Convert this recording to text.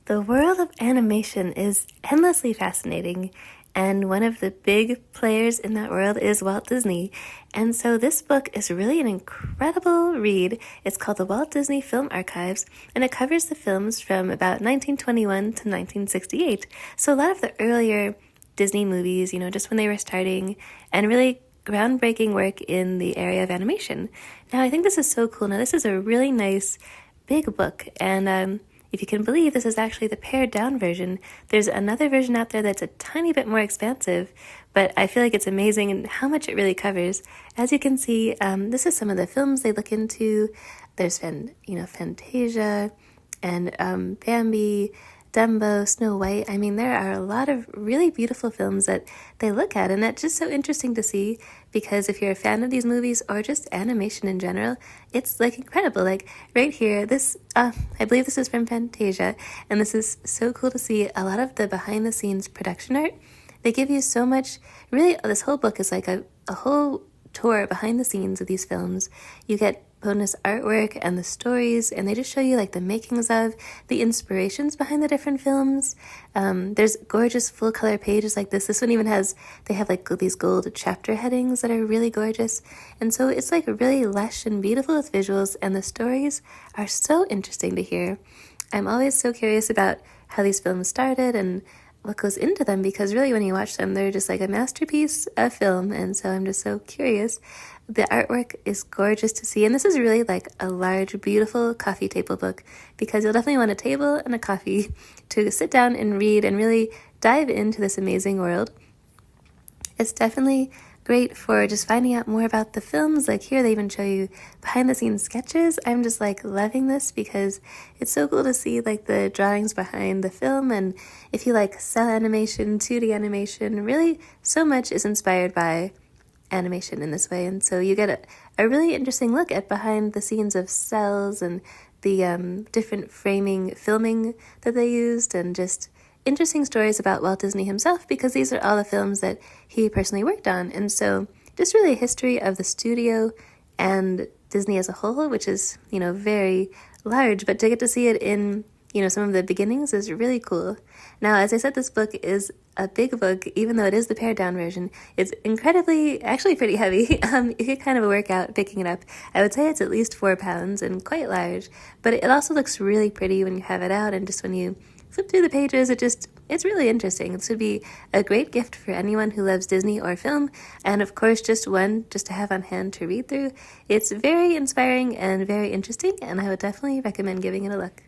The world of animation is endlessly fascinating, and one of the big players in that world is Walt Disney. And so this book is really an incredible read. It's called The Walt Disney Film Archives, and it covers the films from about 1921 to 1968. So a lot of the earlier Disney movies, just when they were starting, and really groundbreaking work in the area of animation. Now, I think this is so cool. Now, this is a really nice, big book, and if you can believe, this is actually the pared down version. There's another version out there that's a tiny bit more expansive, but I feel like it's amazing in how much it really covers. As you can see, this is some of the films they look into. There's Fantasia and Bambi, Dumbo, Snow White. I mean, there are a lot of really beautiful films that they look at, and that's just so interesting to see because if you're a fan of these movies or just animation in general, it's like incredible. Like right here, this, I believe this is from Fantasia, and this is so cool to see a lot of the behind the scenes production art. They give you so much, really, this whole book is like a whole tour behind the scenes of these films. You get bonus artwork and the stories, and they just show you like the makings of the inspirations behind the different films. There's gorgeous full color pages like this. This one even they have like these gold chapter headings that are really gorgeous, and so it's like really lush and beautiful with visuals, and the stories are so interesting to hear. I'm always so curious about how these films started and what goes into them, because really when you watch them, they're just like a masterpiece of film, and so I'm just so curious. The artwork is gorgeous to see, and this is really like a large, beautiful coffee table book, because you'll definitely want a table and a coffee to sit down and read and really dive into this amazing world. It's definitely great for just finding out more about the films. Like here, they even show you behind the scenes sketches. I'm just like loving this because it's so cool to see like the drawings behind the film. And if you like cell animation, 2D animation, really so much is inspired by animation in this way. And so you get a really interesting look at behind the scenes of cells and the different filming that they used, and just interesting stories about Walt Disney himself, because these are all the films that he personally worked on. And so just really a history of the studio and Disney as a whole, which is, very large, but to get to see it in, some of the beginnings is really cool. Now, as I said, this book is a big book, even though it is the pared down version. It's actually pretty heavy. It could kind of work out picking it up. I would say it's at least 4 pounds and quite large, but it also looks really pretty when you have it out, and just when you flip through the pages, it's really interesting. This would be a great gift for anyone who loves Disney or film, and of course just to have on hand to read through. It's very inspiring and very interesting, and I would definitely recommend giving it a look.